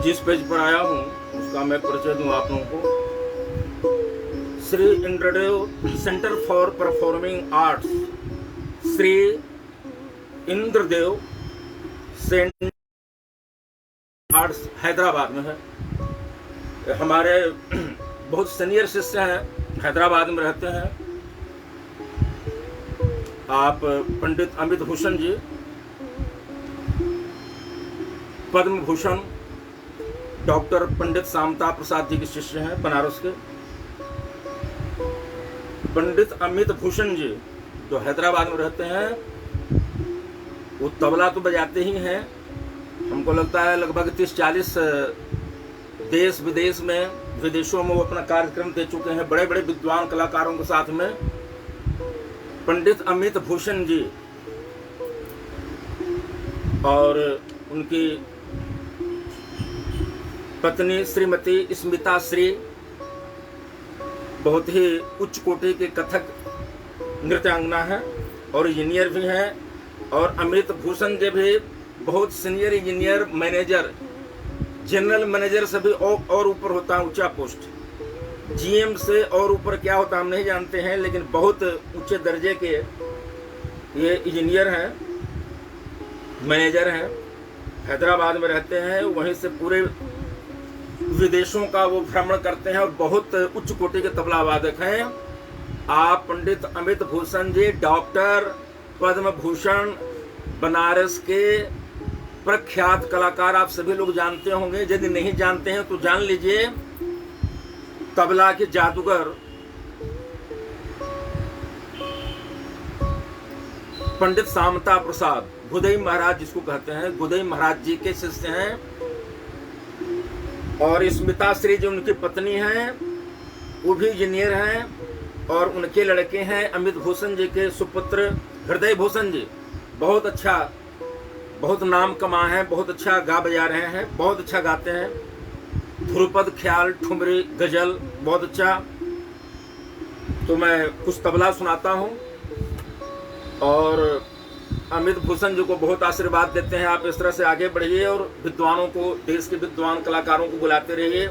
जिस पेज पर आया हूँ उसका मैं परिचय दूँ आप लोगों को। Shri Indradev centre for performing arts, Shri Indradev centre arts Hyderabad में है। हमारे बहुत सीनियर शिष्य हैं, हैदराबाद में रहते हैं। आप पंडित अमित भूषण जी, पद्म भूषण डॉक्टर पंडित शामता प्रसाद जी के शिष्य हैं बनारस के। पंडित अमित भूषण जी जो हैदराबाद में रहते हैं, वो तबला तो बजाते ही हैं। हमको लगता है लगभग 30-40 देश विदेश में, विदेशों में वो अपना कार्यक्रम दे चुके हैं, बड़े बड़े विद्वान कलाकारों के साथ में। पंडित अमित भूषण जी और उनकी पत्नी श्रीमती स्मिता श्री बहुत ही उच्च कोटि के कथक नृत्यांगना है और इंजीनियर भी हैं। और अमित भूषण जी भी बहुत senior engineer, manager, general manager से भी और ऊपर होता है ऊंचा पोस्ट। जीएम से और ऊपर क्या होता हम नहीं जानते हैं, लेकिन बहुत ऊंचे दर्जे के ये इंजीनियर हैं, मैनेजर हैं, हैदराबाद में रहते हैं। वहीं से पूरे विदेशों का वो भ्रमण करते हैं और बहुत उच्च कोटि के तबला वादक हैं। आप पंडित अमित भूषण जी डॉक्टर पद्म भूषण, बनारस के प्रख्यात कलाकार, आप सभी लोग जानते होंगे। यदि नहीं जानते हैं तो जान लीजिए, तबला के जादूगर पंडित शामता प्रसाद गुदई महाराज जिसको कहते हैं, गुदई महाराज जी के शिष्य हैं। और स्मिता श्री जो उनकी पत्नी हैं वो भी इंजीनियर हैं। और उनके लड़के हैं अमित भूषण जी के सुपुत्र हृदय भूषण जी, बहुत अच्छा, बहुत नाम कमा है, बहुत अच्छा गा बजा रहे हैं, बहुत अच्छा गाते हैं, ध्रुपद, ख्याल, ठुमरी, गजल, बहुत अच्छा। तो मैं कुछ तबला सुनाता हूँ और अमित भूषण जी को बहुत आशीर्वाद देते हैं। आप इस तरह से आगे बढ़िए और विद्वानों को, देश के विद्वान कलाकारों को बुलाते रहिए।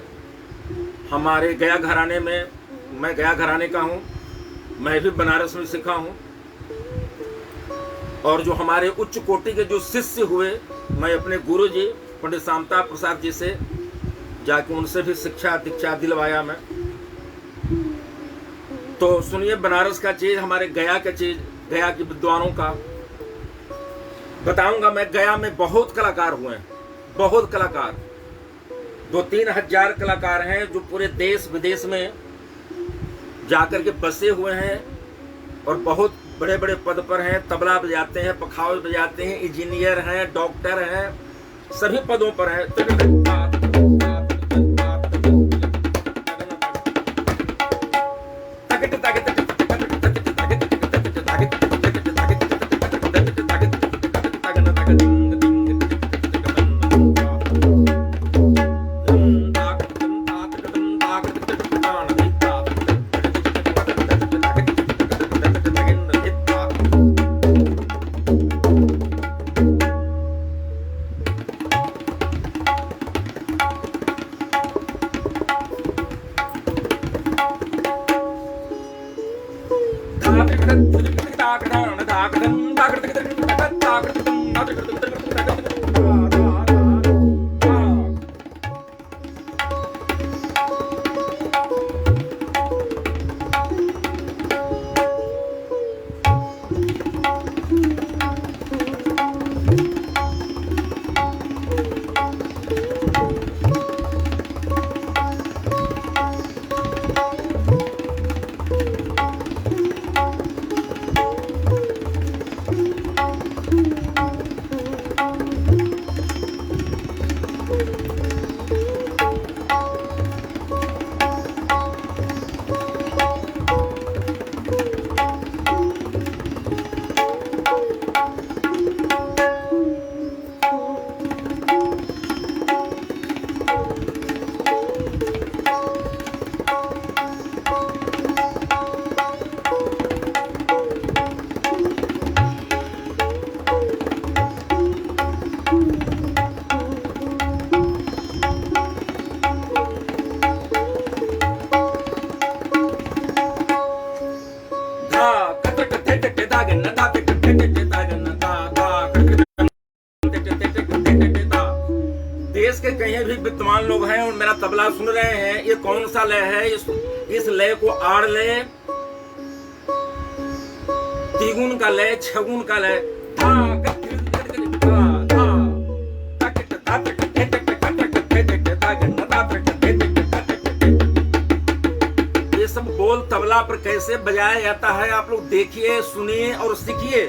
हमारे गया घराने में, मैं गया घराने का हूँ, मैं भी बनारस में सीखा हूँ। और जो हमारे उच्च कोटि के जो शिष्य हुए, मैं अपने गुरु जी पंडित शामता प्रसाद जी से जाके उनसे भी शिक्षा दीक्षा दिलवाया मैं। तो सुनिए बनारस का चीज, हमारे गया का चीज, गया के विद्वानों का बताऊंगा मैं। गया में बहुत कलाकार हुए हैं, बहुत कलाकार, 2-3 हजार कलाकार हैं जो पूरे देश विदेश में जाकर के बसे हुए हैं और बहुत बड़े बड़े पद पर हैं। तबला बजाते हैं, पखावज बजाते हैं, इंजीनियर हैं, डॉक्टर हैं, सभी पदों पर हैं। कटक थे टे दा गन दा टे टे टे दा गन दा दा टे टे टे दा। देश के कहीं भी विद्वान लोग हैं और मेरा तबला सुन रहे हैं, ये कौन सा लय है? इस लय को आड़ लय, तिगुन का लय, छगुन का लय, ये सब बोल तबला पर कैसे बजाया जाता है आप लोग देखिए, सुनिए और सीखिए।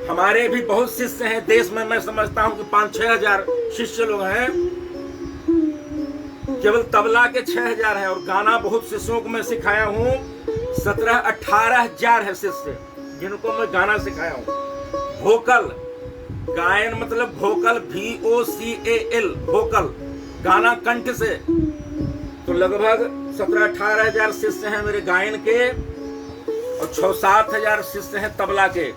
हमारे भी बहुत शिष्य हैं देश में, मैं समझता हूं कि 5-6 हजार शिष्य लोग हैं, केवल तबला के 6 हजार हैं, और गाना बहुत शिष्यों को मैं सिखाया हूं। 17-18 हजार है शिष्य जिनको मैं गाना सिखाया हूं। वोकल गायन मतलब वोकल, VOCAL वोकल, गाना कंठ से। तो लगभग 17-18 हजार शिष्य हैं मेरे गायन के, और 6-7 हजार शिष्य हैं तबला के।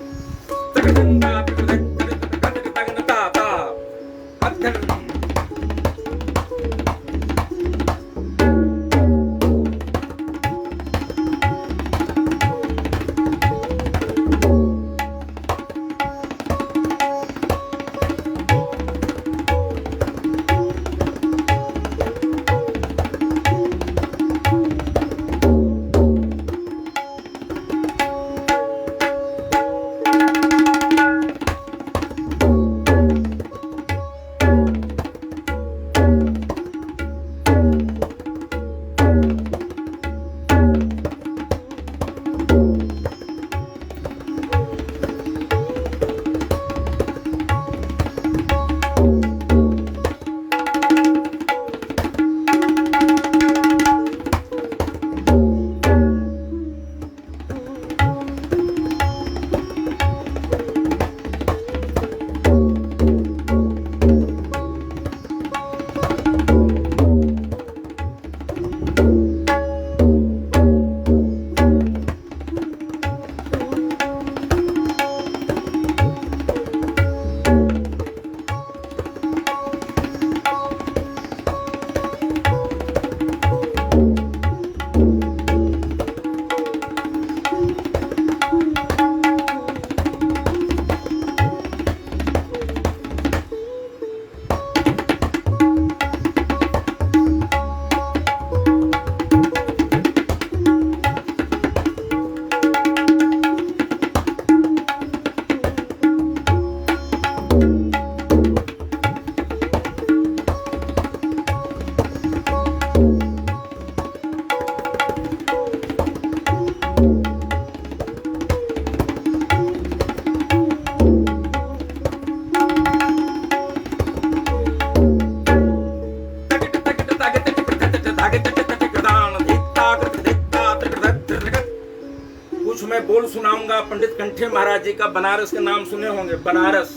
कुछ मैं बोल सुनाऊंगा पंडित कंठे महाराज जी का। बनारस के नाम सुने होंगे, बनारस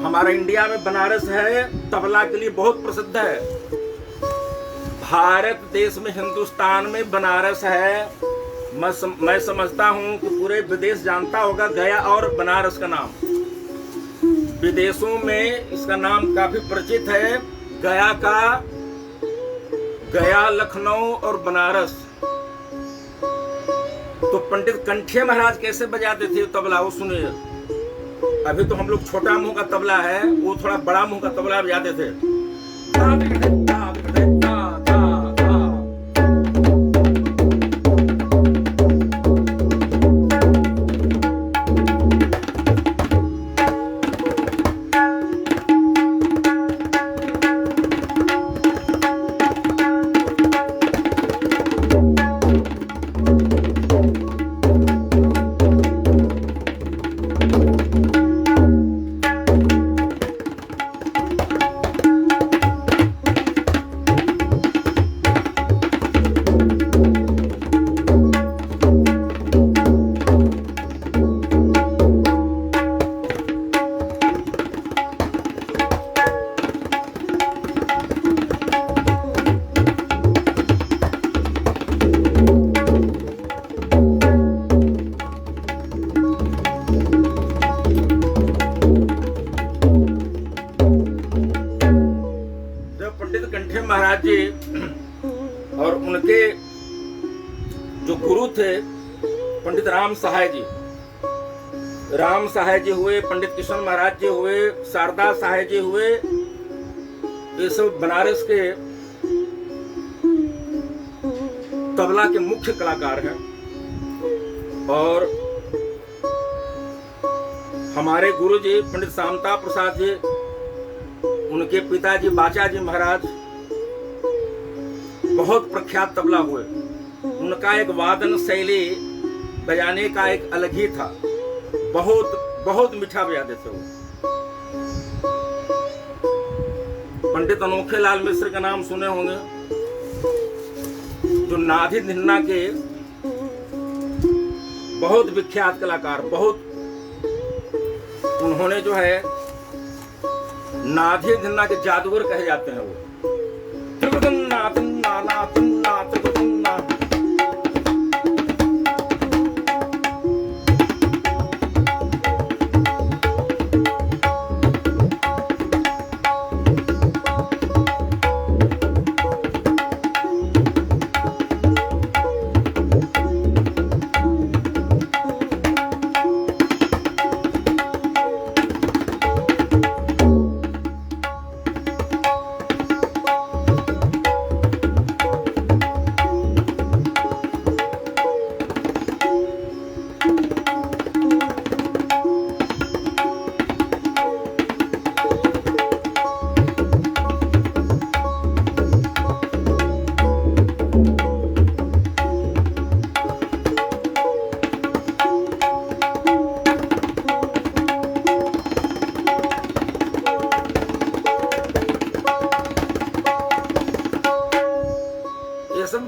हमारा इंडिया में बनारस है, तबला के लिए बहुत प्रसिद्ध है। भारत देश में, हिंदुस्तान में बनारस है। मैं समझता हूं कि पूरे विदेश जानता होगा गया और बनारस का नाम। विदेशों में इसका नाम काफी परिचित है, गया का, गया, लखनऊ और बनारस। तो पंडित कंठे महाराज कैसे बजाते थे तबला, वो सुनिए। अभी तो हम लोग छोटा मुंह का तबला है, वो थोड़ा बड़ा मुंह का तबला बजाते थे। महाराज जी और उनके जो गुरु थे पंडित राम सहाय जी, राम सहाय जी हुए, पंडित किशन महाराज जी हुए, शारदा सहाय जी हुए, ये सब बनारस के तबला के मुख्य कलाकार हैं। और हमारे गुरु जी पंडित शामता प्रसाद जी, उनके पिताजी बाचा जी महाराज बहुत प्रख्यात तबला हुए। उनका एक वादन शैली बजाने का एक अलग ही था, बहुत बहुत मीठा बजाते थे वो। पंडित अनोखे लाल मिश्र का नाम सुने होंगे, जो नाधी धिन्ना के बहुत विख्यात कलाकार, बहुत उन्होंने जो है नाधी धिन्ना के जादूगर कहे जाते हैं वो। त्रिगुदन्ना तिन्ना ना तिन्ना त्रिगुदन्ना।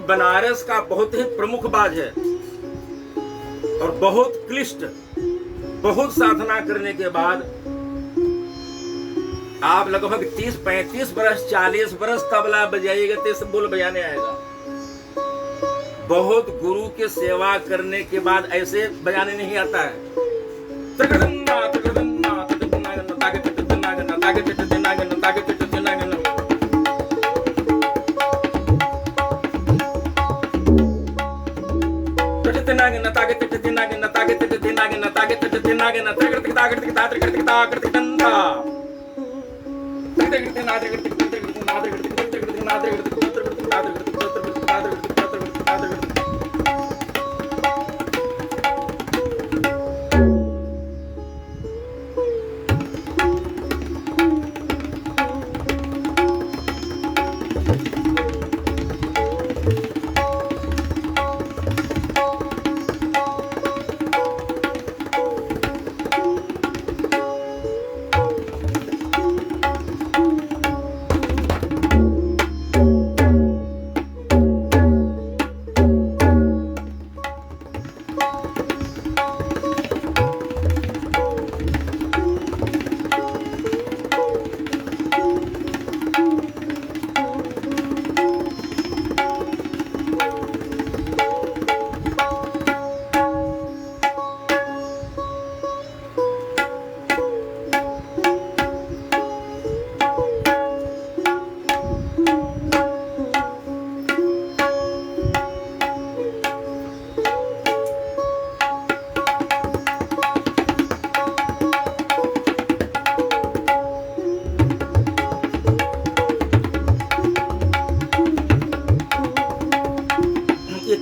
बनारस का बहुत ही प्रमुख बाज है और बहुत क्लिष्ट, बहुत साधना करने के बाद आप लगभग 30-35 बरस 40 बरस तबला बजाइएगा तो इस बोल बजाने आएगा। बहुत गुरु की सेवा करने के बाद ऐसे बजाने नहीं आता है।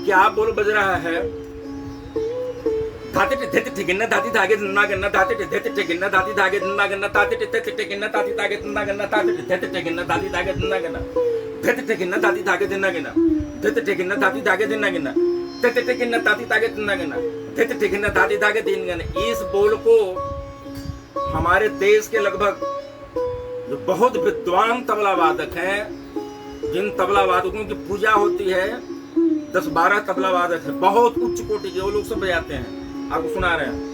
क्या बोल बज रहा है? धाते टिथे टिगिन्ना धाती धागे नन्ना गन्ना धाते टिथे टिगिन्ना धाती धागे नन्ना गन्ना धाते टिथे टिगिन्ना धाती धागे नन्ना गन्ना धाते टिथे टिगिन्ना धाती धागे नन्ना गन्ना धाते टिगिन्ना धाती धागे नन्ना गन्ना धाते टिगिन्ना धाती धागे नन्ना गन्ना धाते टिगिन्ना धाती धागे नन्ना गन्ना धाते टिगिन्ना धाती धागे दिन गन्ना। इस बोल को हमारे देश के लगभग जो बहुत विद्वान तबला वादक हैं, जिन तबला वादकों की पूजा होती है, 10-12 तबला वादक है बहुत उच्च कोटि के, वो लोग सब बजाते हैं। आपको सुना रहे हैं।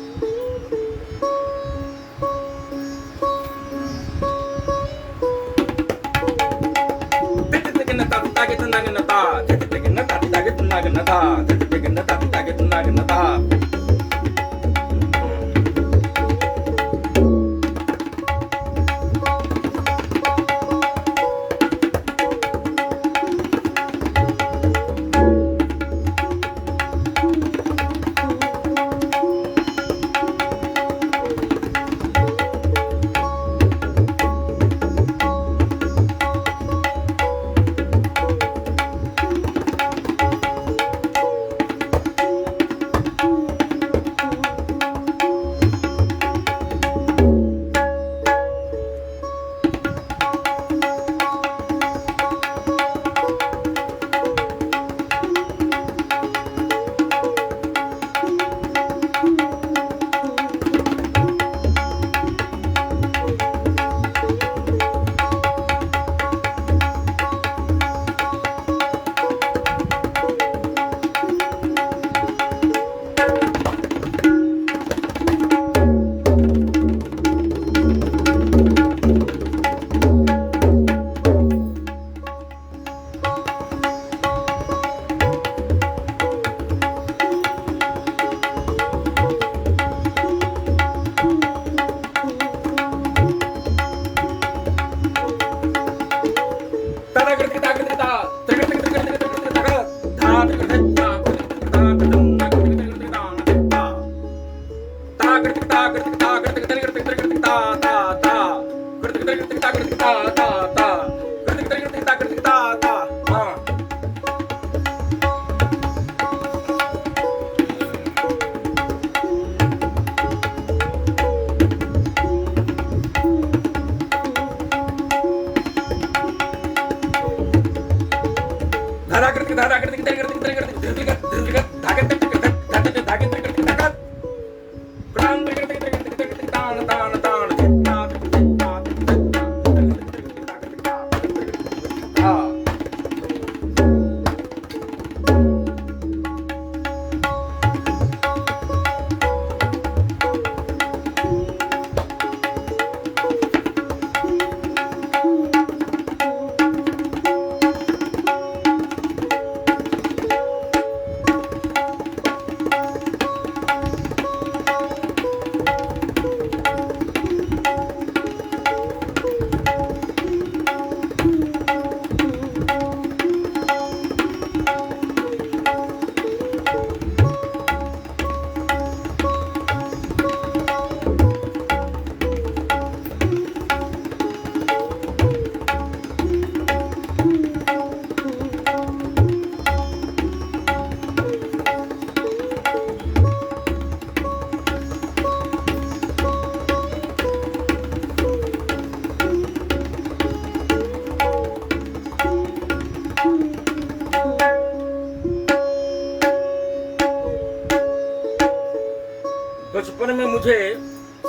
बचपन में मुझे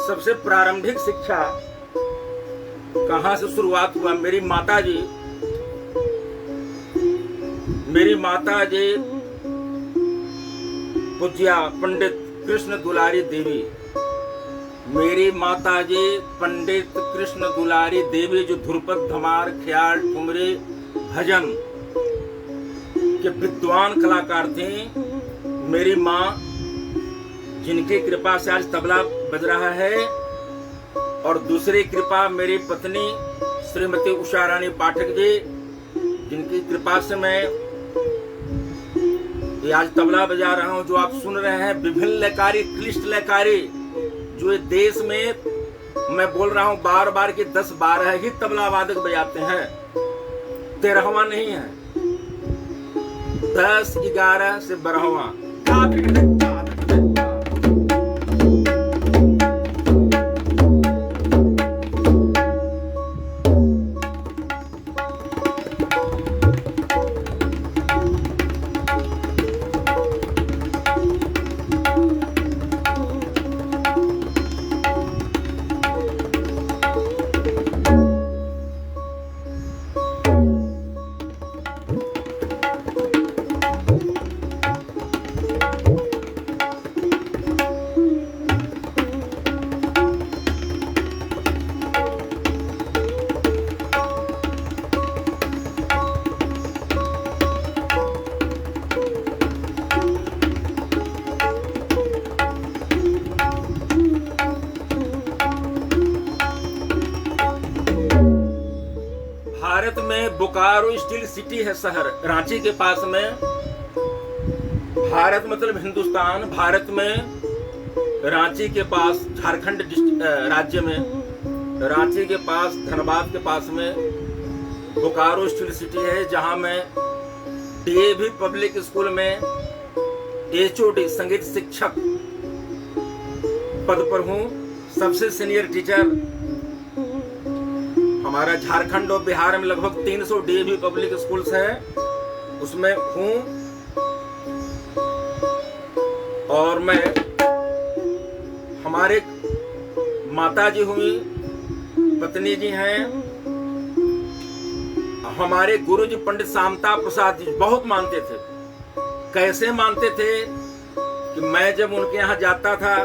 सबसे प्रारंभिक शिक्षा कहाँ से शुरुआत हुआ? मेरी माता जी पूज्या पंडित कृष्ण दुलारी देवी, मेरी माता जी पंडित कृष्ण दुलारी देवी जो ध्रुपद, धमार, ख्याल, ठुमरी, भजन के विद्वान कलाकार थी। मेरी माँ जिनकी कृपा से आज तबला बज रहा है, और दूसरी कृपा मेरी पत्नी श्रीमती उषा रानी पाठक जी, जिनकी कृपा से मैं ये आज तबला बजा रहा हूँ। जो आप सुन रहे हैं विभिन्न लयकारी, क्लिष्ट लयकारी, जो देश में मैं बोल रहा हूँ बार बार कि 10-12 ही तबला वादक बजाते हैं, 13वां नहीं है, 10-11 से 12वां। भारत में बोकारो स्टील सिटी है शहर, रांची के पास में। भारत मतलब हिंदुस्तान, भारत में रांची के पास, झारखंड राज्य में रांची के पास, धनबाद के पास में बोकारो स्टील सिटी है, जहां मैं डीएवी पब्लिक स्कूल में एचओडी संगीत शिक्षक पद पर हूँ, सबसे सीनियर टीचर। हमारा झारखंड और बिहार में लगभग 300 डीएवी पब्लिक स्कूल्स हैं, उसमें हूँ। और मैं, हमारे माता जी हुई, पत्नी जी हैं, हमारे गुरु जी पंडित शामता प्रसाद जी बहुत मानते थे। कैसे मानते थे कि मैं जब उनके यहाँ जाता था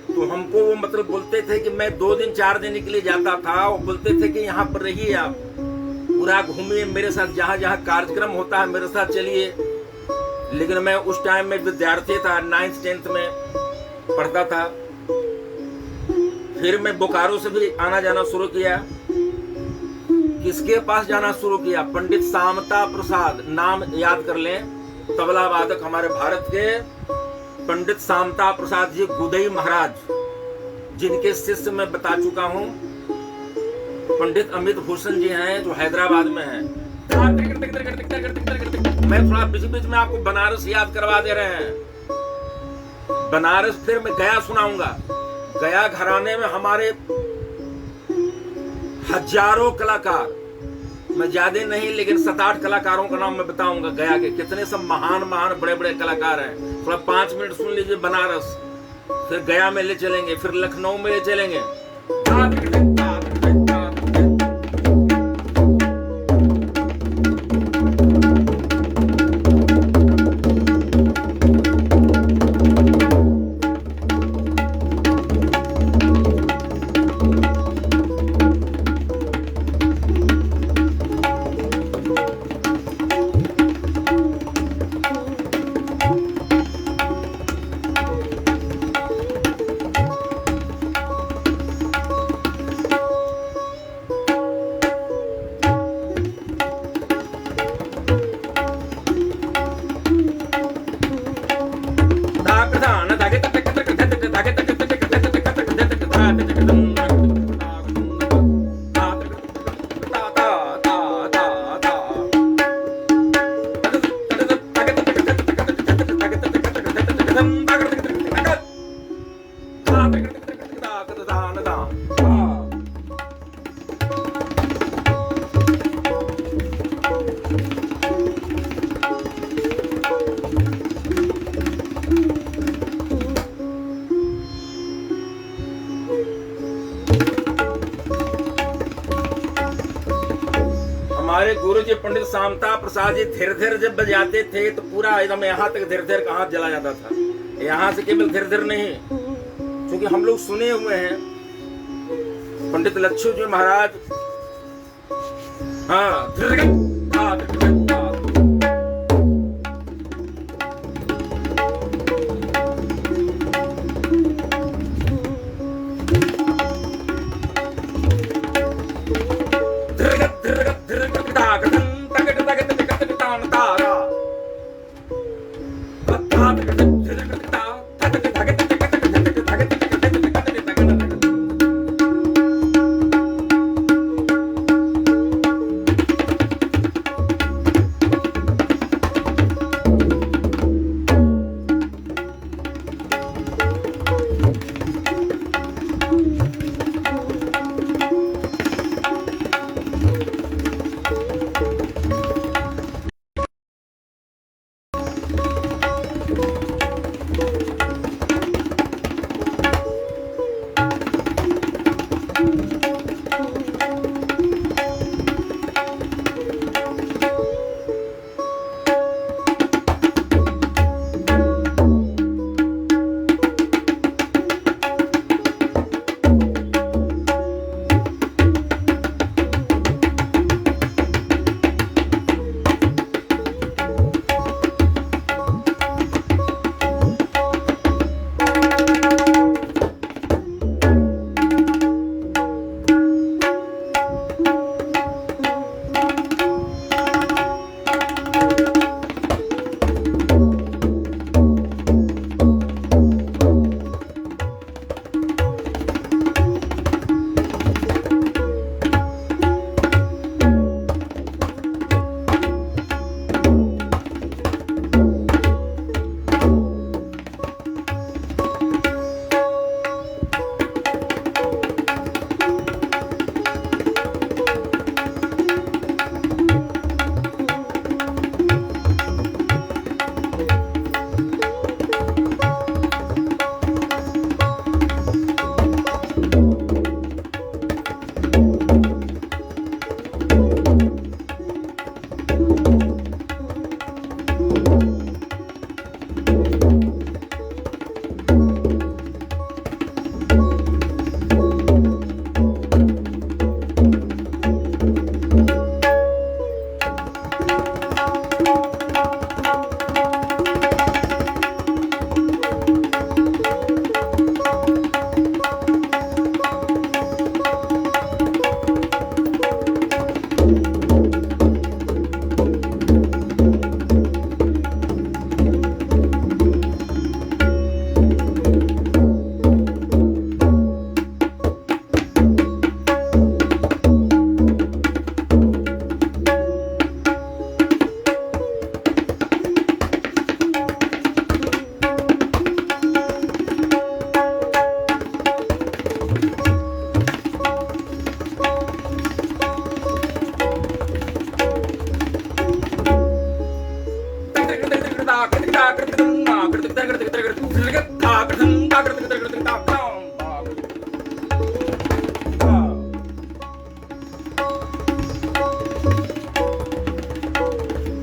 तो हमको वो मतलब बोलते थे कि मैं 2 दिन 4 दिन के लिए जाता था, वो बोलते थे कि यहाँ पर रहिए, आप पूरा घूमिए मेरे साथ, जहाँ जहाँ कार्यक्रम होता है मेरे साथ चलिए। लेकिन मैं उस टाइम में विद्यार्थी था, 9th 10th में पढ़ता था। फिर मैं बोकारो से भी आना जाना शुरू किया। किसके पास जाना शुरू किया? पंडित शामता प्रसाद, नाम याद कर लें, तबला वादक हमारे भारत के पंडित शामता प्रसाद जी गुदई महाराज, जिनके शिष्य मैं बता चुका हूं, पंडित अमित भूषण जी हैं जो हैदराबाद में हैं। मैं थोड़ा बीच बीच में आपको बनारस याद करवा दे रहे हैं। बनारस फिर मैं गया सुनाऊंगा। गया घराने में हमारे हजारों कलाकार, मैं ज्यादा नहीं लेकिन 7-8 कलाकारों का नाम मैं बताऊंगा। गया के कितने सब महान महान बड़े बड़े कलाकार हैं। थोड़ा 5 मिनट सुन लीजिए बनारस, फिर गया में ले चलेंगे, फिर लखनऊ में ले चलेंगे। हमारे गुरु जी पंडित शामता प्रसाद जी धीरे धीरे जब बजाते थे तो पूरा एकदम यहाँ तक धीरे धीरे का हाथ जला जाता था। यहाँ से केवल धीरे धीरे नहीं, क्योंकि हम लोग सुने हुए हैं पंडित लच्छू जी महाराज, हाँ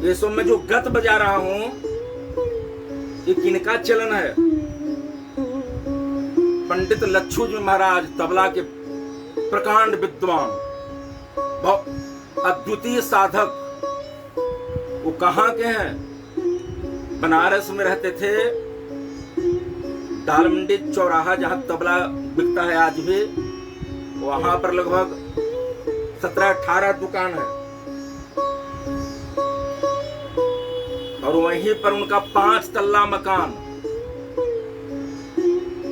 ये सो मैं जो गत बजा रहा हूं ये किनका चलन है? पंडित लच्छू जी महाराज तबला के प्रकांड विद्वान, अद्वितीय साधक। वो कहाँ के हैं? बनारस में रहते थे। दालमंडी चौराहा जहां तबला बिकता है आज भी, वहां पर लगभग 17-18 दुकान है और वहीं पर उनका 5 तल्ला मकान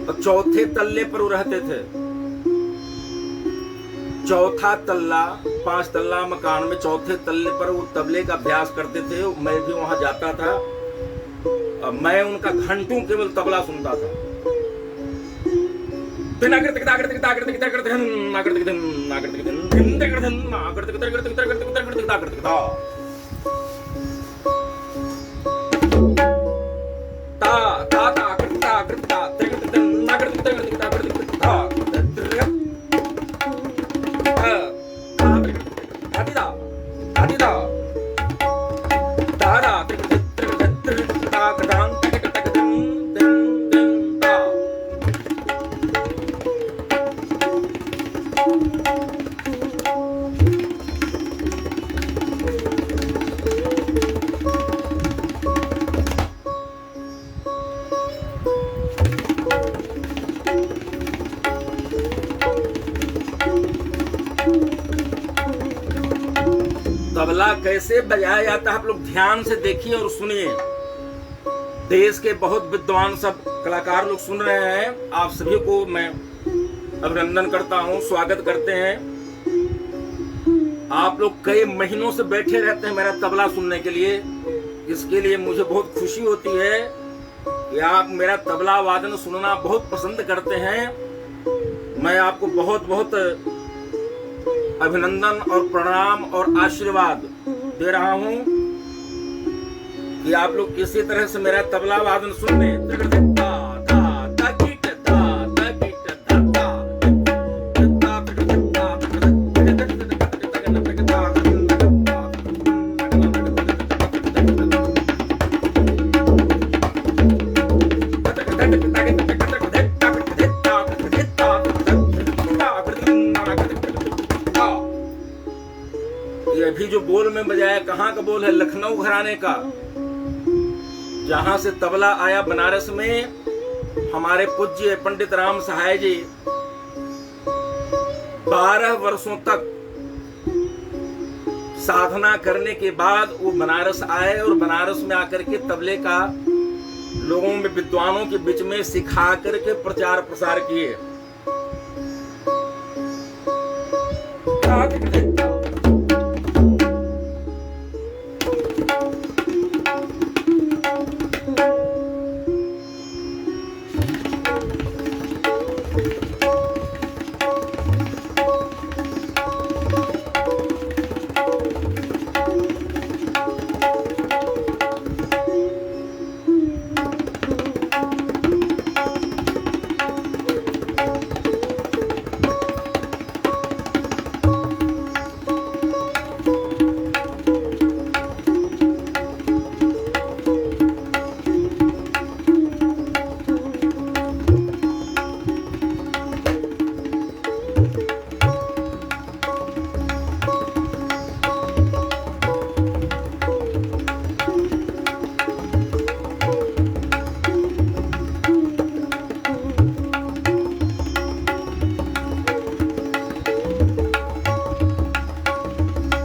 और चौथे तल्ले पर वो रहते थे। चौथा तल्ला, 5 तल्ला मकान में चौथे तल्ले पर वो तबले का अभ्यास करते थे। मैं भी वहां जाता था और मैं उनका घंटों केवल तबला सुनता था। तबला कैसे बजाया जाता है आप लोग ध्यान से देखिए और सुनिए। देश के बहुत विद्वान सब कलाकार लोग सुन रहे हैं। आप सभी को मैं अभिनंदन करता हूं, स्वागत करते हैं। आप लोग कई महीनों से बैठे रहते हैं मेरा तबला सुनने के लिए। इसके लिए मुझे बहुत खुशी होती है कि आप मेरा तबला वादन सुनना बहुत पसंद करते हैं। मैं आपको बहुत बहुत अभिनंदन और प्रणाम और आशीर्वाद दे रहा हूं कि आप लोग इसी तरह से मेरा तबला वादन सुनने। ये भी जो बोल में बजाया कहाँ का बोल है? लखनऊ घराने का, जहां से तबला आया बनारस में। हमारे पूज्य पंडित राम सहाय जी 12 वर्षों तक साधना करने के बाद वो बनारस आए और बनारस में आकर के तबले का लोगों में, विद्वानों के बीच में सिखा करके प्रचार प्रसार किए।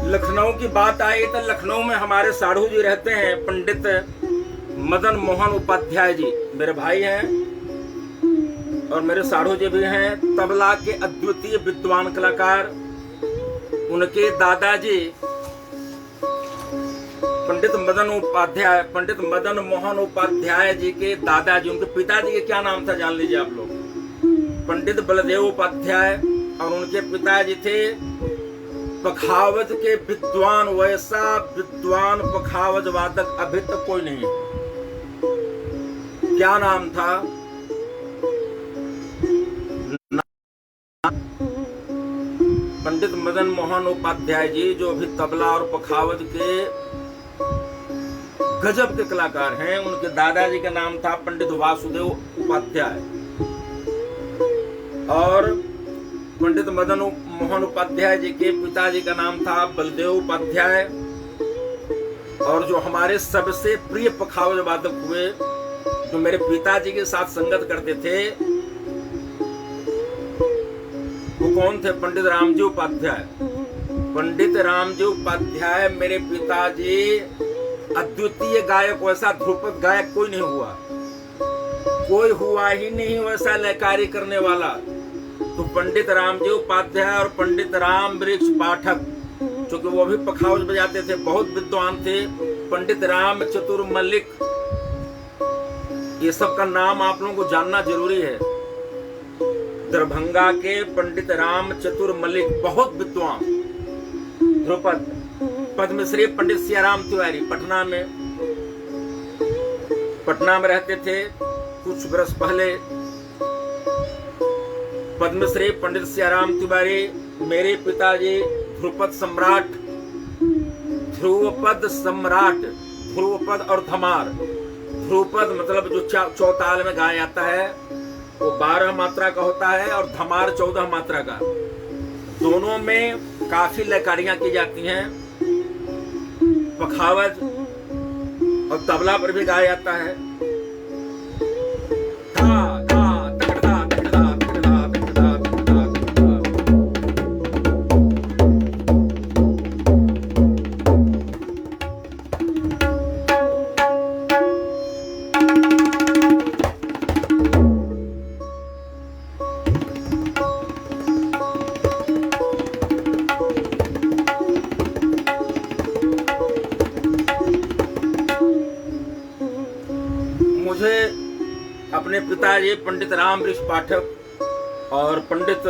लखनऊ की बात आई तो लखनऊ में हमारे साधु जी रहते हैं, पंडित मदन मोहन उपाध्याय जी मेरे भाई हैं और मेरे साधु जी भी हैं। तबला के अद्वितीय विद्वान कलाकार। उनके दादाजी पंडित मदन मोहन उपाध्याय जी के दादाजी, उनके पिताजी के क्या नाम था जान लीजिए आप लोग? पंडित बलदेव उपाध्याय। और उनके पिताजी थे पखावज के विद्वान। वैसा विद्वान पखावज वादक अभी तक कोई नहीं है। क्या नाम था? पंडित मदन मोहन उपाध्याय जी, जो अभी तबला और पखावज के गजब के कलाकार हैं। उनके दादाजी का नाम था पंडित वासुदेव उपाध्याय और पंडित मदन मोहन उपाध्याय जी के पिताजी का नाम था बलदेव उपाध्याय। और जो हमारे सबसे प्रिय पखावज वादक हुए, जो मेरे पिताजी के साथ संगत करते थे, वो कौन थे? पंडित रामजी उपाध्याय। पंडित रामजी उपाध्याय मेरे पिताजी अद्वितीय गायक, वैसा ध्रुपद गायक कोई नहीं हुआ, कोई हुआ ही नहीं वैसा लयकारी करने वाला। तो पंडित रामजी उपाध्याय और पंडित राम वृक्ष पाठक, क्योंकि वो भी पखावज बजाते थे, बहुत विद्वान थे। पंडित राम चतुर मल्लिक, ये सब का नाम आप लोगों को जानना जरूरी है। दरभंगा के पंडित राम चतुर मल्लिक बहुत विद्वान, ध्रुपद। पद्मश्री पंडित सियाराम तिवारी पटना में रहते थे कुछ वर्ष पहले। पद्मश्री पंडित सियाराम तिवारी मेरे पिताजी ध्रुपद सम्राट, ध्रुवपद और धमार। ध्रुपद मतलब जो चौताल में गाया जाता है वो 12 मात्रा का होता है और धमार 14 मात्रा का। दोनों में काफी लयकारियां की जाती हैं। पखावज और तबला पर भी गाया जाता है। मुझे अपने पिताजी पंडित राम वृक्ष पाठक और पंडित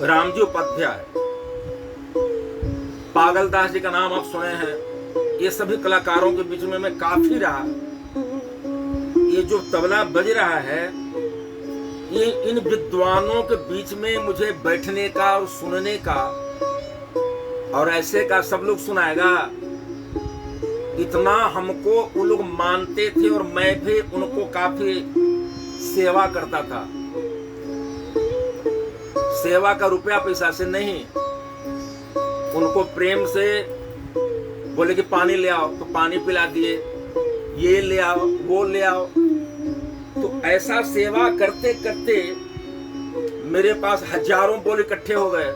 रामजी उपाध्याय, पागलदास जी का नाम आप सुने हैं, ये सभी कलाकारों के बीच में मैं काफी रहा। ये जो तबला बज रहा है, ये इन विद्वानों के बीच में मुझे बैठने का और सुनने का और ऐसे का सब लोग सुनाएगा, इतना हमको वो लोग मानते थे। और मैं भी उनको काफी सेवा करता था। सेवा का रुपया पैसा से नहीं, उनको प्रेम से बोले कि पानी ले आओ तो पानी पिला दिए, ये ले आओ वो ले आओ। तो ऐसा सेवा करते करते मेरे पास हजारों बोल इकट्ठे हो गए।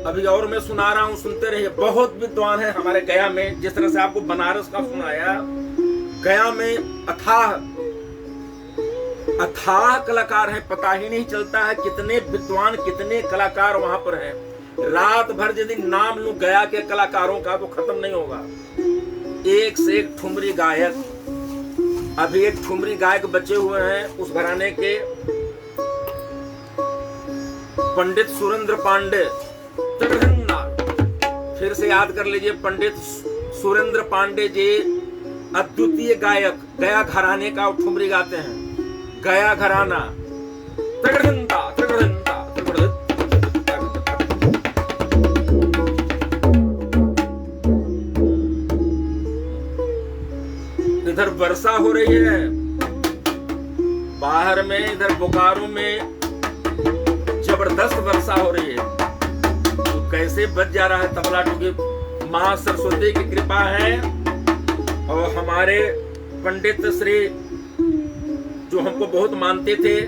अभी और मैं सुना रहा हूँ, सुनते रहिए। बहुत विद्वान है हमारे गया में, जिस तरह से आपको बनारस का सुनाया, गया में अथाह कलाकार हैं। पता ही नहीं चलता है कितने विद्वान, कितने कलाकार वहां पर हैं। रात भर यदि नाम लूं गया के कलाकारों का तो खत्म नहीं होगा। एक से एक ठुमरी गायक। अभी एक ठुमरी गायक बचे हुए हैं उस घराने के, पंडित सुरेंद्र पांडे। फिर से याद कर लीजिए, पंडित सुरेंद्र पांडे जी अद्वितीय गायक, गया घराने का ठुमरी गाते हैं। गया घराना इधर वर्षा हो रही है बाहर में, इधर बोकारो में जबरदस्त वर्षा हो रही है। तो कैसे बज जा रहा है तबला, क्योंकि मां सरस्वती की कृपा है। और हमारे पंडित श्री जो हमको बहुत मानते थे,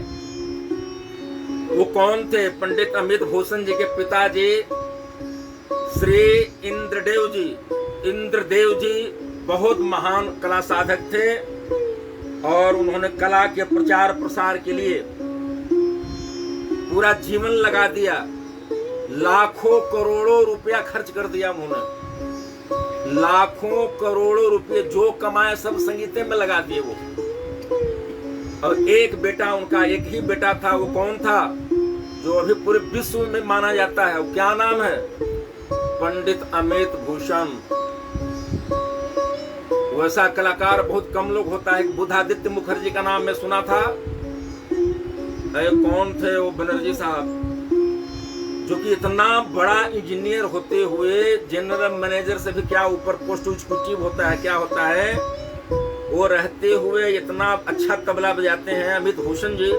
वो कौन थे? पंडित अमित भूषण जी के पिताजी श्री इंद्रदेव जी। इंद्रदेव जी बहुत महान कला साधक थे और उन्होंने कला के प्रचार प्रसार के लिए पूरा जीवन लगा दिया। लाखों करोड़ों रुपया खर्च कर दिया उन्होंने। लाखों करोड़ों रुपए जो कमाए सब संगीत में लगा दिए वो। और एक बेटा उनका, एक ही बेटा था, वो कौन था? जो अभी पूरे विश्व में माना जाता है, वो क्या नाम है? पंडित अमित भूषण। वैसा कलाकार बहुत कम लोग होता है। बुधादित्य मुखर्जी का नाम मैं सुना था, अरे कौन थे वो बनर्जी साहब, जो कि इतना बड़ा इंजीनियर होते हुए जनरल मैनेजर से भी क्या ऊपर पोस्ट एग्जीक्यूटिव होता है, क्या होता है, वो रहते हुए इतना अच्छा तबला बजाते हैं अमित भूषण जी।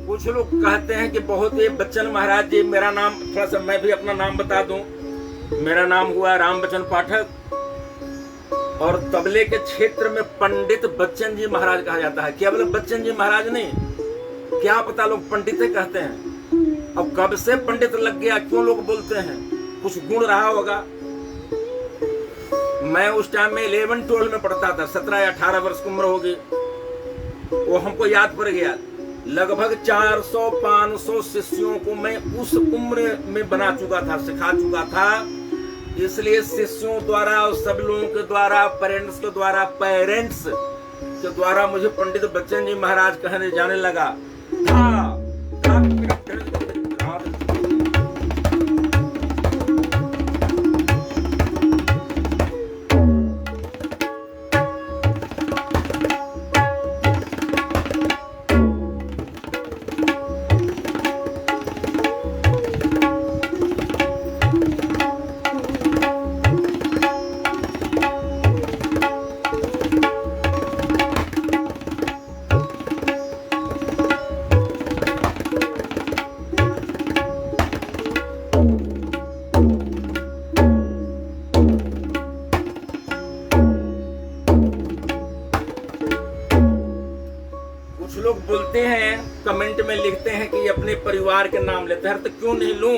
कुछ लोग कहते हैं कि बहुत ही बच्चन महाराज जी, मेरा नाम थोड़ा सा मैं भी अपना नाम बता दूं, मेरा नाम हुआ राम बच्चन पाठक और तबले के क्षेत्र में पंडित बच्चन जी महाराज कहा जाता है। केवल बच्चन जी महाराज नहीं, क्या पता लोग पंडित कहते हैं। अब कब से पंडित लग गया, क्यों लोग बोलते हैं, कुछ गुण रहा होगा। मैं उस टाइम में 11-12 में पढ़ता था, 17-18 वर्ष की उम्र होगी, वो हमको याद पड़ गया। लगभग 400-500 शिष्यों को मैं उस उम्र में बना चुका था, सिखा चुका था। इसलिए शिष्यों द्वारा और सब लोगों के द्वारा, पेरेंट्स के द्वारा मुझे पंडित बच्चन जी महाराज कहने जाने लगा। लोग बोलते हैं, कमेंट में लिखते हैं कि अपने परिवार के नाम लेते हैं, तो क्यों नहीं लूं,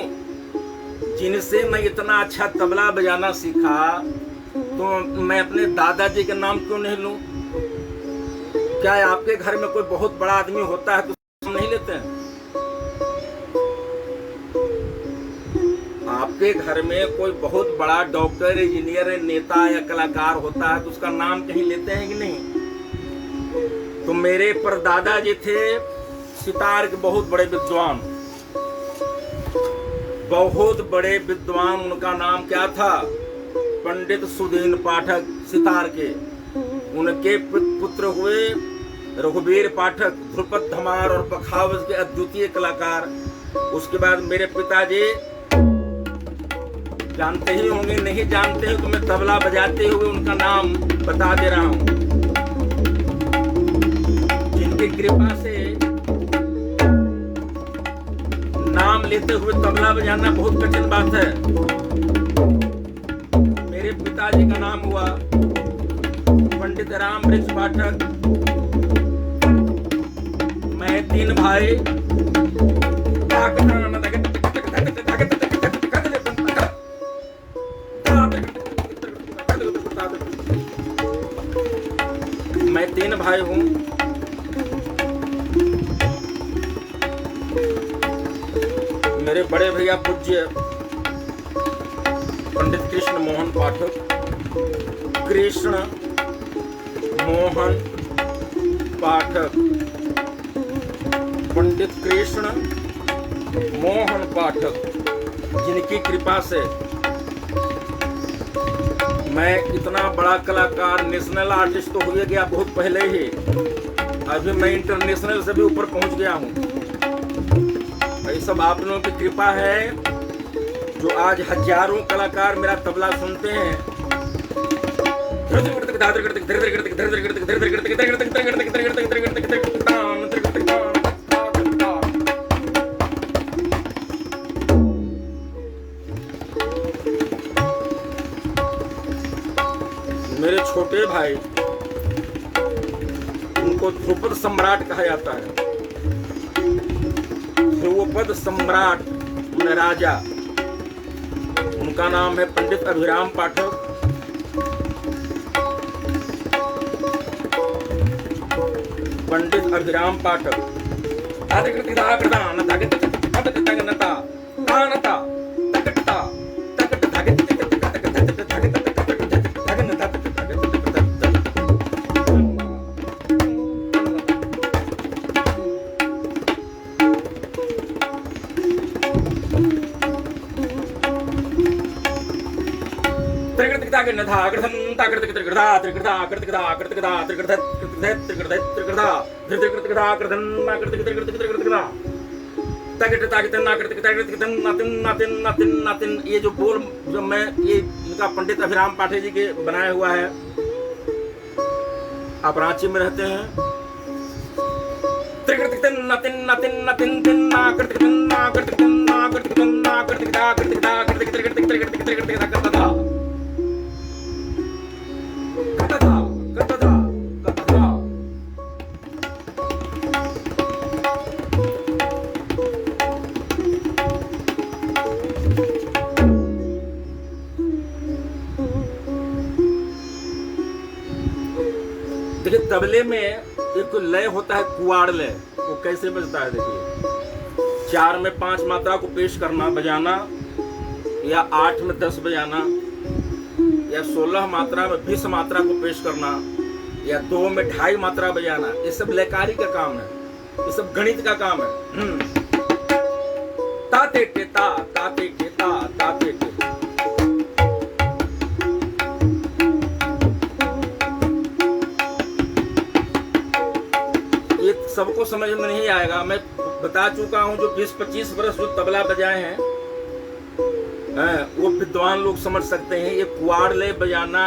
जिनसे मैं इतना अच्छा तबला बजाना सीखा, तो मैं अपने दादाजी के नाम क्यों नहीं लूं। क्या आपके घर में कोई बहुत बड़ा आदमी होता है तो नाम नहीं लेते हैं? आपके घर में कोई बहुत बड़ा डॉक्टर, इंजीनियर, नेता या कलाकार होता है तो उसका नाम कहीं लेते हैं कि नहीं? तो मेरे परदादा जी थे सितार के बहुत बड़े विद्वान, बहुत बड़े विद्वान। उनका नाम क्या था? पंडित सुदीन पाठक सितार के। उनके पुत्र हुए रघुवीर पाठक, ध्रुपद धमार और बखावज के अद्वितीय कलाकार। उसके बाद मेरे पिताजी, जानते ही होंगे, नहीं जानते हो तो मैं तबला बजाते हुए उनका नाम बता दे रहा हूं, जिनकी कृपा से नाम लेते हुए तबला बजाना बहुत कठिन बात है। मेरे पिताजी का नाम हुआ पंडित राम वृक्ष पाठक। मैं 3 भाई, मैं 3 भाई हूं। मेरे बड़े भैया पूज्य पंडित कृष्ण मोहन पाठक, कृष्ण मोहन पाठक, पंडित कृष्ण मोहन पाठक, जिनकी कृपा से मैं इतना बड़ा कलाकार, नेशनल आर्टिस्ट तो हुए गया बहुत पहले ही, अभी मैं इंटरनेशनल से भी ऊपर पहुंच गया हूं। ये सब आप लोगों की कृपा है, जो आज हजारों कलाकार मेरा तबला सुनते हैं। मेरे छोटे भाई जिनको ध्रुपद सम्राट कहा जाता है, ध्रुपद सम्राट राजा, उनका नाम है पंडित अभिराम पाठक। पंडित अभिराम पाठक ये जो बोल जो मैं ये इनका पंडित अभिराम पाठक जी के बनाया हुआ है। आप रांची में रहते हैं। देखिए तबले में एक लय होता है कुआड़ लय, वो कैसे बजता है। देखिए 4 में 5 मात्रा को पेश करना बजाना, या 8 में 10 बजाना, या 16 मात्रा में 20 मात्रा को पेश करना, या 2 में 2.5 मात्रा बजाना, ये सब लयकारी का काम है, ये सब गणित का काम है। ताते के ता ताते के ता ताते के। ये सबको समझ में नहीं आएगा। मैं बता चुका हूं, जो 20-25 वर्ष जो तबला बजाए हैं वो विद्वान लोग समझ सकते हैं। ये कुआड़ लय बजाना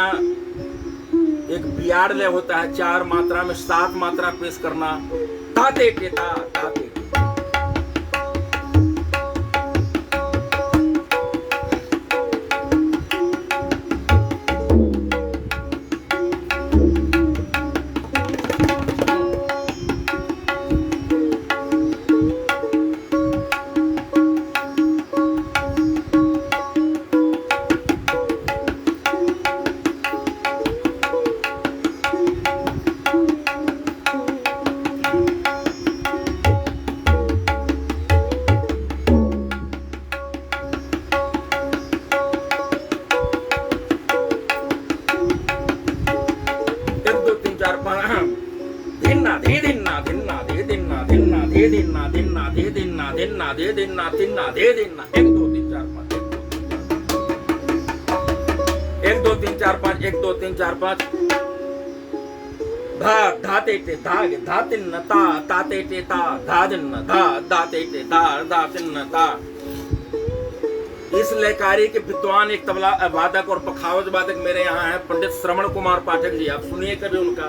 एक बियाड़ लय होता है, 4 मात्रा में 7 मात्रा पेश करना। ताते के ता ताते के। इस लयकारी के विद्वान एक तबला वादक और पखावज वादक मेरे यहाँ हैं, पंडित श्रवण कुमार पाठक जी। आप सुनिए कभी उनका,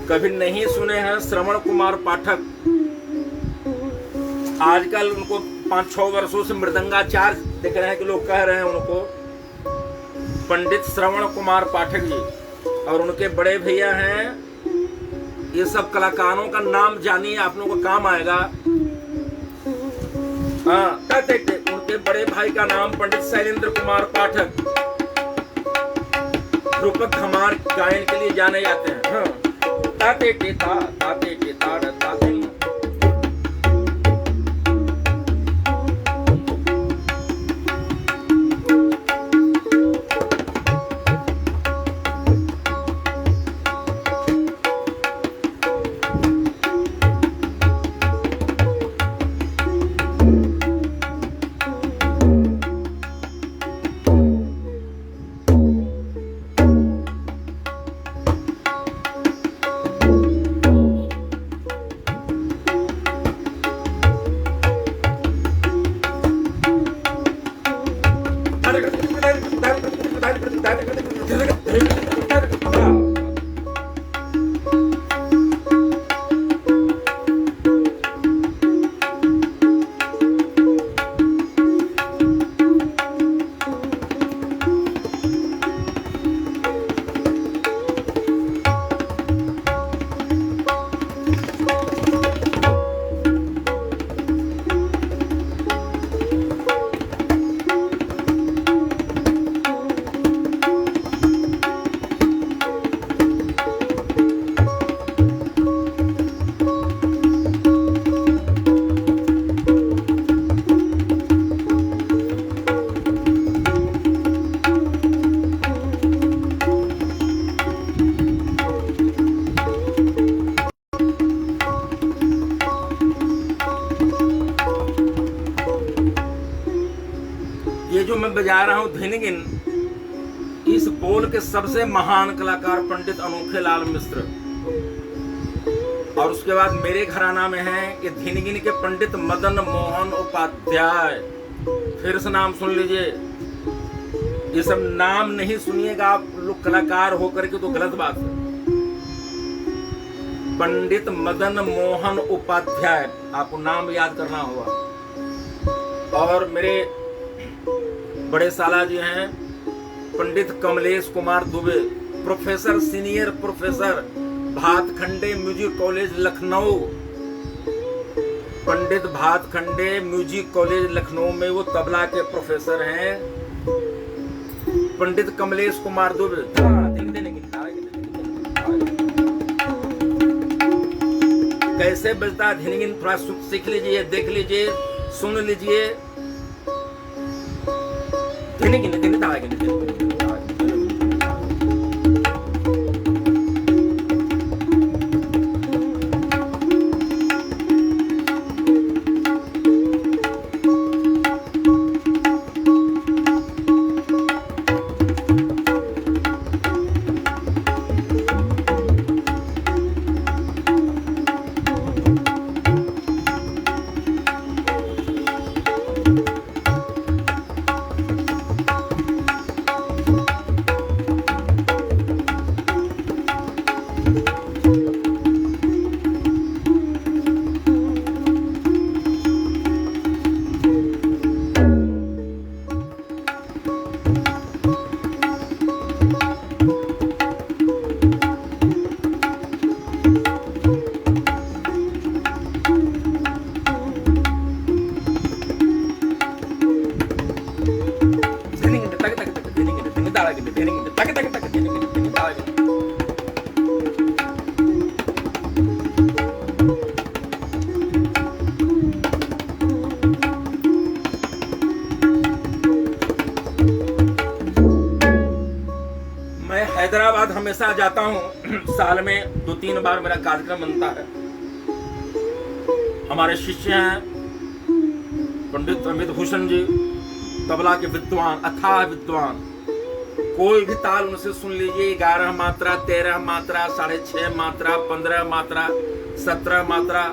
कभी नहीं सुने हैं श्रवण कुमार पाठक। आजकल उनको 5-6 वर्षों से मृदंगाचार्य दिख रहे हैं कि लोग कह रहे हैं उनको। पंडित श्रवण कुमार पाठक जी और उनके बड़े भैया हैं। ये सब कलाकारों का नाम जानिए, आप लोगों को काम आएगा। उनके बड़े भाई का नाम पंडित शैलेंद्र कुमार पाठक, ध्रुपद धमार गायन के लिए जाने जाते हैं। ताते के ता ताते के ताड़ ताते। जा रहा हूँ धिनगिन, इस बोल के सबसे महान कलाकार पंडित अनोखेलाल मिश्र, और उसके बाद मेरे घराना में है कि धिनगिन के पंडित मदन मोहन उपाध्याय। फिर से नाम सुन लीजिए, ये सब नाम नहीं सुनिएगा आप लोग कलाकार होकर के तो गलत बात है। पंडित मदन मोहन उपाध्याय, आपको नाम याद करना होगा। और मेरे बड़े साला जी हैं Pandit Kamlesh Kumar Dubey, professor, senior professor, Bhatkhande music college Lucknow. Pandit Bhatkhande music college Lucknow में वो तबला के प्रोफेसर हैं, पंडित कमलेश कुमार दुबे। कैसे बजता है धिनगिन, थोड़ा सीख लीजिए, देख लीजिए, सुन लीजिए। धिनगिन हैदराबाद हमेशा जाता हूँ, साल में 2-3 बार मेरा कार्यक्रम बनता है। हमारे शिष्य हैं पंडित अमित भूषण जी, तबला के विद्वान, अथाह विद्वान। कोई भी ताल उनसे सुन लीजिए, 11 मात्रा, 13 मात्रा, 6.5 मात्रा, 15 मात्रा, 17 मात्रा।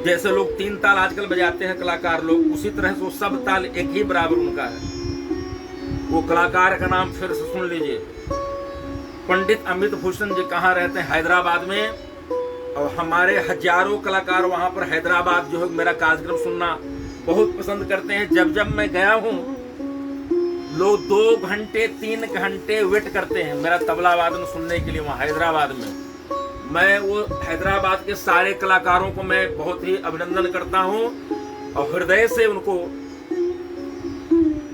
जैसे लोग 3 ताल आजकल बजाते हैं कलाकार लोग, उसी तरह से वो सब ताल एक ही बराबर उनका है। वो कलाकार का नाम फिर से सुन लीजिए, पंडित अमित भूषण जी। कहाँ रहते हैं? हैदराबाद में। और हमारे हजारों कलाकार वहां पर हैदराबाद जो है मेरा कार्यक्रम सुनना बहुत पसंद करते हैं। जब जब मैं गया हूँ, लोग 2 घंटे 3 घंटे वेट करते हैं मेरा तबला वादन सुनने के लिए वहाँ हैदराबाद में। मैं वो हैदराबाद के सारे कलाकारों को मैं बहुत ही अभिनंदन करता हूँ और हृदय से उनको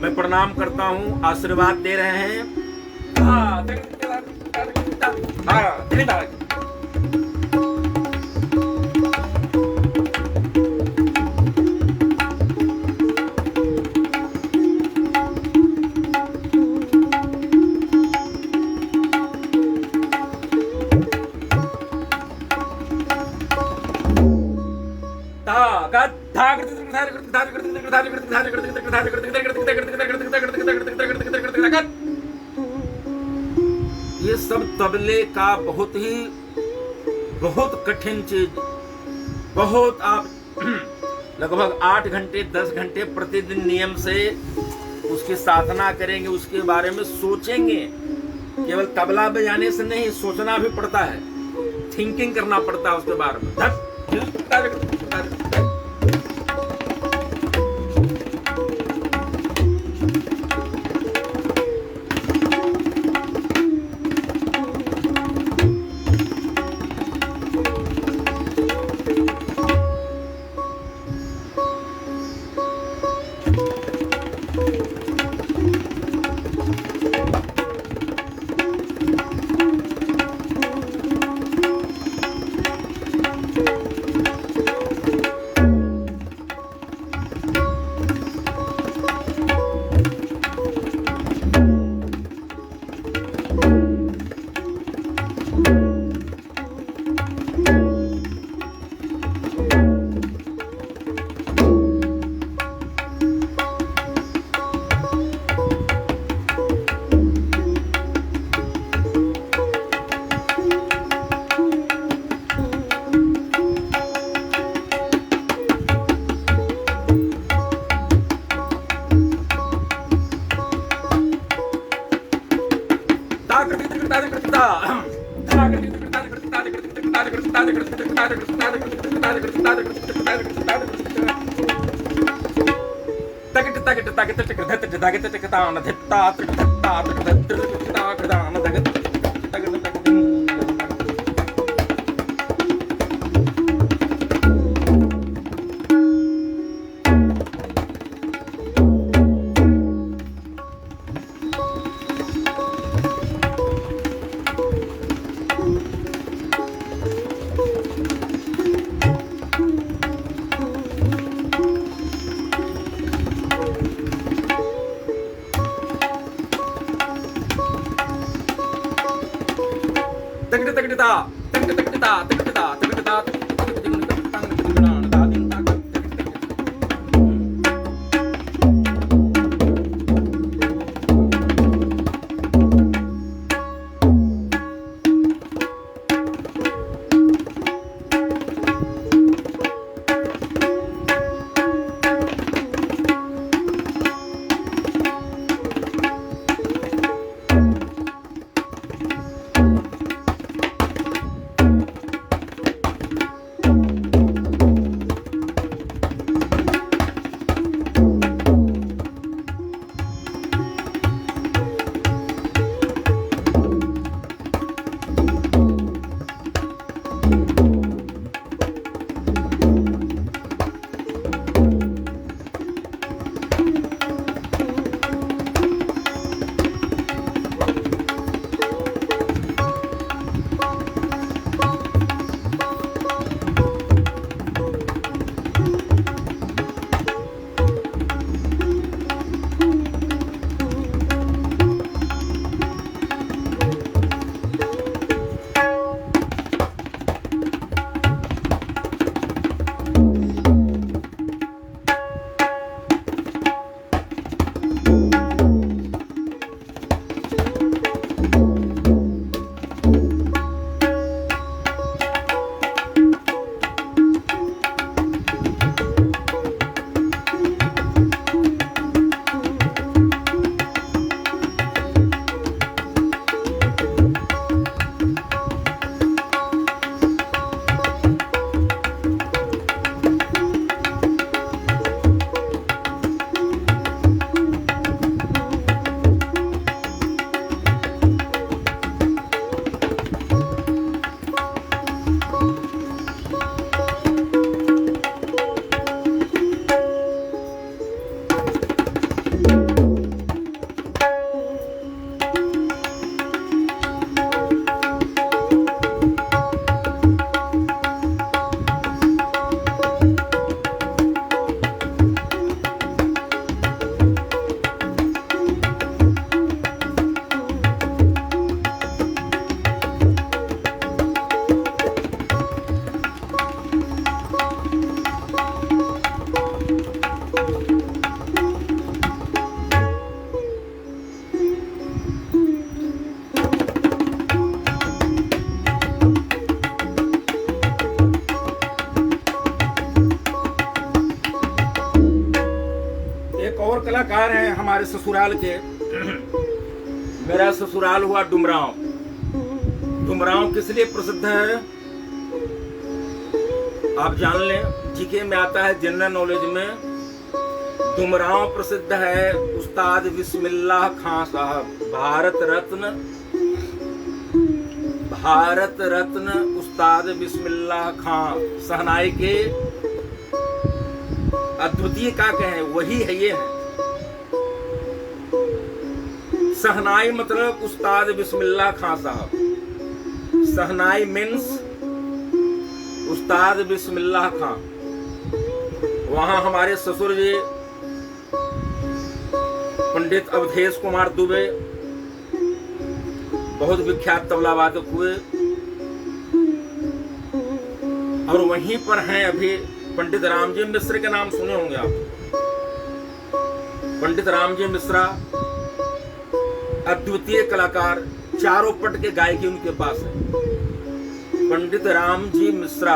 मैं प्रणाम करता हूँ, आशीर्वाद दे रहे हैं। ये सब तबले का बहुत कठिन चीज, बहुत आप लगभग 8 घंटे 10 घंटे प्रतिदिन नियम से उसकी साधना करेंगे, उसके बारे में सोचेंगे। केवल तबला बजाने से नहीं, सोचना भी पड़ता है, थिंकिंग करना पड़ता है उसके बारे में। कलाकार हैं हमारे ससुराल के। मेरा ससुराल हुआ डुमरांव। डुमरांव किस लिए प्रसिद्ध है आप जान लें, जीके में आता है जनरल नॉलेज में। डुमरांव प्रसिद्ध है उस्ताद बिस्मिल्लाह खां साहब, भारत रत्न उस्ताद बिस्मिल्लाह खां शहनाई के अद्वितीय का कहें वही है। ये है शहनाई मतलब उस्ताद बिस्मिल्लाह खां साहब। शहनाई मीन्स उस्ताद बिस्मिल्लाह खां। वहां हमारे ससुर जी पंडित अवधेश कुमार दुबे बहुत विख्यात तबला वादक हुए, और वहीं पर हैं अभी पंडित रामजी मिश्र के नाम सुने होंगे आप। पंडित रामजी मिश्रा अद्वितीय कलाकार, चारों पट के गायकी उनके पास है। पंडित रामजी मिश्रा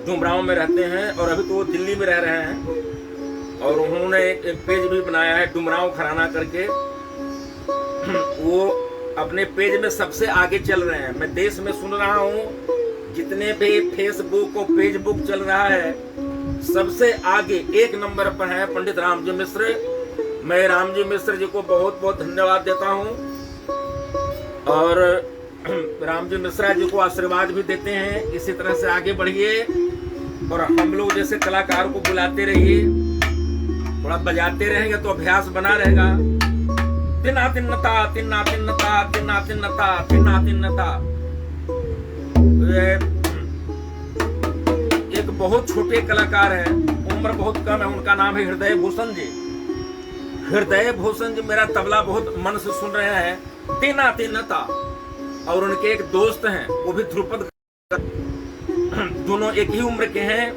डुमरांव में रहते हैं और अभी तो वो दिल्ली में रह रहे हैं, और उन्होंने एक पेज भी बनाया है डुमरांव घराना करके। वो अपने पेज में सबसे आगे चल रहे हैं। मैं देश में सुन रहा हूँ जितने भी फेसबुक और पेजबुक चल रहा है, सबसे आगे 1 नंबर पर है पंडित रामजी मिश्र। मैं रामजी मिश्र जी को बहुत बहुत धन्यवाद देता हूँ और रामजी मिश्रा जी को आशीर्वाद भी देते हैं, इसी तरह से आगे बढ़िए और हम लोग जैसे कलाकार को बुलाते रहिए, थोड़ा बजाते रहेंगे तो अभ्यास बना रहेगा। तिन्ना तिन्नता तिन्ना तिन्नता तिन्ना तिन्नता तिन्ना तिन्नता। एक बहुत छोटे कलाकार है, उम्र बहुत कम है, उनका नाम है हृदय भूषण जी। हृदय भूषण जी मेरा तबला बहुत मन से सुन रहे हैं, तिन्ना तिन्नता। और उनके एक दोस्त हैं, वो भी ध्रुपद, दोनों एक ही उम्र के हैं।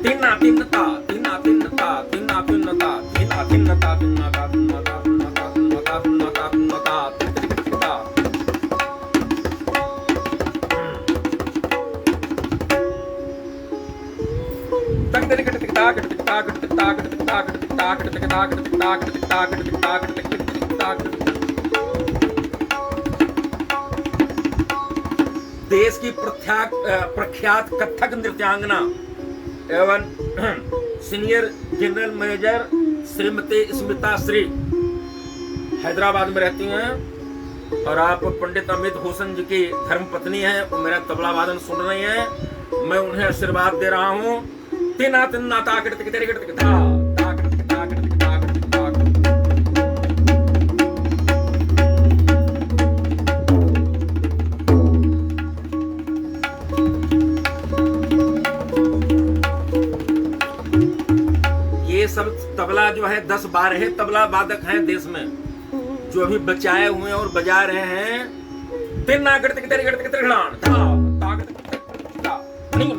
तिन्ना तिन्नता तिन्ना तिन्नता तिन्ना तिन्नता तिन्ना तिन्नता तिन्नता तिन्नता तिन्नता तिन्नता तिन्नता तिन्नता तिन्नता। तक तक तक ताक तक ताक तक ताक तक ताक तक ताक तक ताक तक ताक तक ताक तक ताक तक ताक। देश की प्रख्यात कथक नृत्यांगना एवं senior general manager Shrimati Smita Shri Hyderabad में रहती हैं और आप पंडित अमित भूषण जी की धर्मपत्नी हैं, वो मेरा तबला वादन सुन रही हैं। मैं उन्हें आशीर्वाद दे रहा हूँ। तिन्ना तिन्ना ताकत तक तेरे गट तक था ताकत तक ताकत तक ताकत तक ताकत। ये सब तबला जो है 10-12 तबला वादक हैं देश में जो अभी बचाए हुए और बजा रहे हैं। तिन्ना गट तक तेरे गट तक तेरे घड़ान था ताकत तक था नहीं।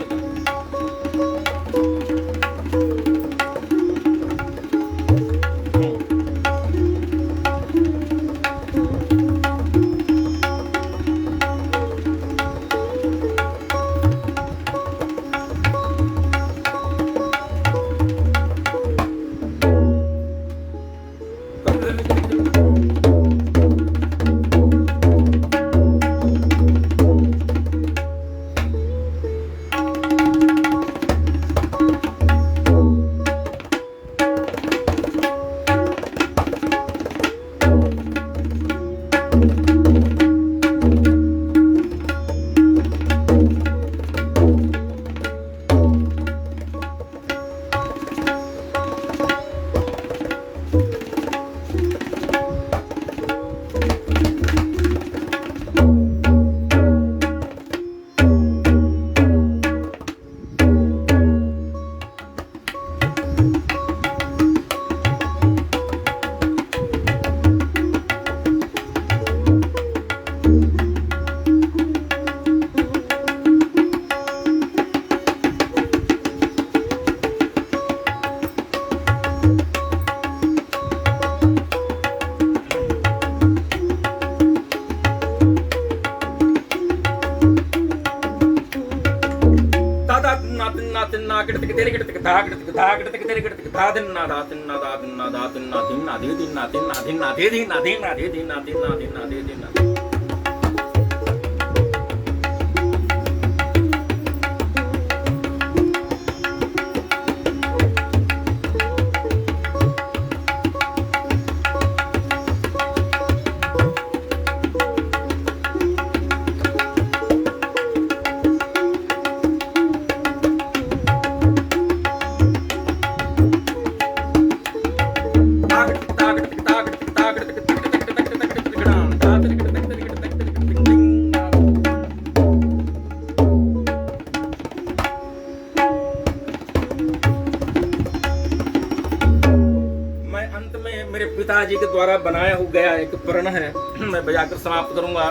पिताजी के द्वारा बनाया हो गया एक प्रण है, मैं बजाकर समाप्त करूंगा।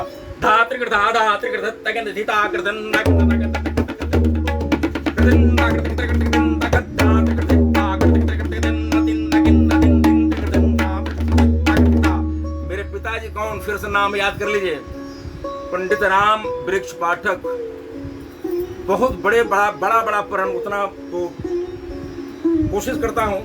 मेरे पिताजी कौन, फिर से नाम याद कर लीजिए, पंडित राम वृक्ष पाठक। बहुत बड़ा प्रण, उतना तो कोशिश करता हूँ।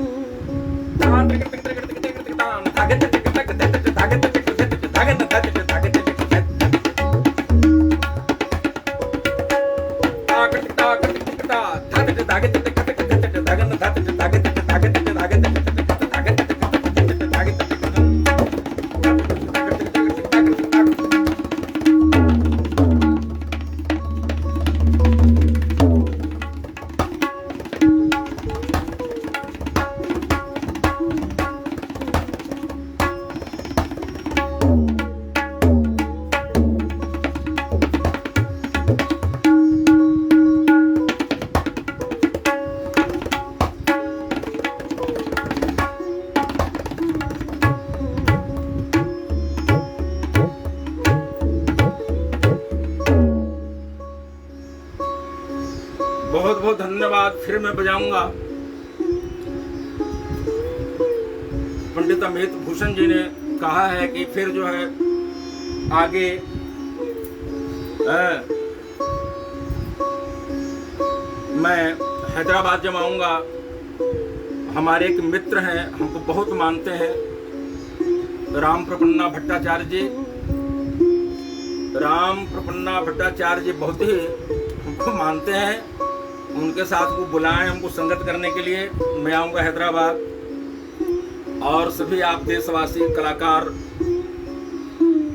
बहुत धन्यवाद। फिर मैं बजाऊंगा। पंडित अमित भूषण जी ने कहा है कि फिर जो है आगे मैं हैदराबाद जब आऊंगा, हमारे एक मित्र हैं, हमको बहुत मानते हैं, राम प्रपन्ना भट्टाचार्य जी। राम प्रपन्ना भट्टाचार्य जी बहुत ही हमको मानते हैं। उनके साथ वो बुलाएं हमको संगत करने के लिए। मैं आऊँगा हैदराबाद। और सभी आप देशवासी कलाकार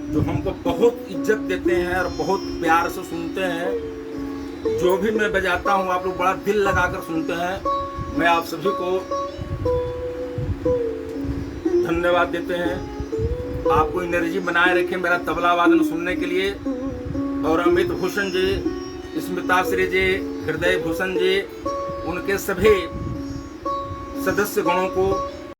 जो हमको बहुत इज्जत देते हैं और बहुत प्यार से सुनते हैं, जो भी मैं बजाता हूँ आप लोग बड़ा दिल लगाकर सुनते हैं। मैं आप सभी को धन्यवाद देते हैं। आपको एनर्जी बनाए रखें मेरा तबला वादन सुनने के लिए। और अमित भूषण जी, स्मिताश्री जी, हृदय भूषण जी, उनके सभी सदस्य गणों को